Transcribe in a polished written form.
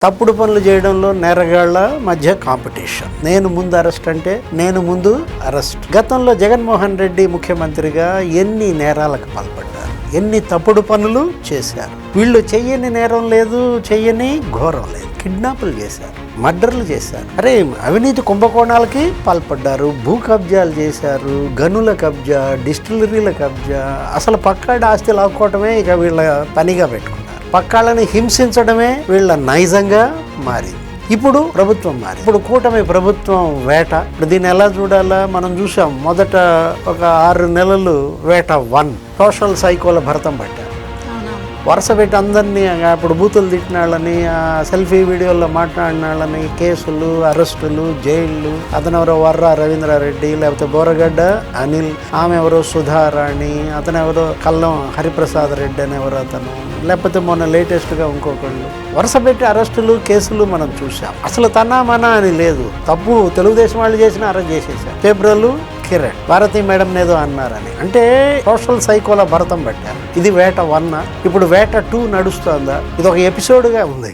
తప్పుడు పనులు చేయడంలో నేరగాళ్ల మధ్య కాంపిటీషన్. నేను ముందు అరెస్ట్ అంటే నేను ముందు అరెస్ట్. గతంలో జగన్మోహన్ రెడ్డి ముఖ్యమంత్రిగా ఎన్ని నేరాలకు పాల్పడ్డారు, ఎన్ని తప్పుడు పనులు చేశారు. వీళ్ళు చెయ్యని నేరం లేదు, చెయ్యని ఘోరం లేదు. కిడ్నాపులు చేశారు, మర్డర్లు చేశారు, అరే అవినీతి కుంభకోణాలకి పాల్పడ్డారు, భూ కబ్జాలు చేశారు, గనుల కబ్జా, డిస్టిలరీల కబ్జా, అసలు పక్కాడి ఆస్తి లాక్కోవటమే ఇక వీళ్ళ పనిగా పెట్టుకున్నారు. పక్కాళ్ళని హింసించడమే వీళ్ళ నైజంగా మారింది. ఇప్పుడు ప్రభుత్వం మారింది. ఇప్పుడు కూటమి ప్రభుత్వం వేట. ఇప్పుడు దీన్ని ఎలా చూడాలా? మనం చూసాం మొదట ఒక 6 నెలలు వేట 1 సోషల్ సైకోల భరతం పట్టారు. వరుస పెట్టి అందరినీ అప్పుడు బూతులు తిట్టిన వాళ్ళని, సెల్ఫీ వీడియోల్లో మాట్లాడిన వాళ్ళని కేసులు, అరెస్టులు, జైళ్ళు. అతనెవరో వర్రా రవీంద్రారెడ్డి, లేకపోతే బోరగడ్డ అనిల్, ఆమె ఎవరో సుధారాణి, అతనెవరో కల్లం హరిప్రసాద్ రెడ్డి అని ఎవరో అతను, లేకపోతే మొన్న లేటెస్ట్గా ఇంకొకళ్ళు. వరుస పెట్టి అరెస్టులు, కేసులు మనం చూసాం. అసలు తనా మనా అని లేదు. తప్పు తెలుగుదేశం వాళ్ళు చేసినా అరెస్ట్ చేసేసారు. పేపర్లు కిరణ్ భారతి మేడం ఏదో అన్నారని, అంటే సోషల్ సైకోల భరతం పెట్టారు. ఇది వేట 1. ఇప్పుడు వేట 2 నడుస్తోందా? ఇది ఒక ఎపిసోడ్గా ఉంది.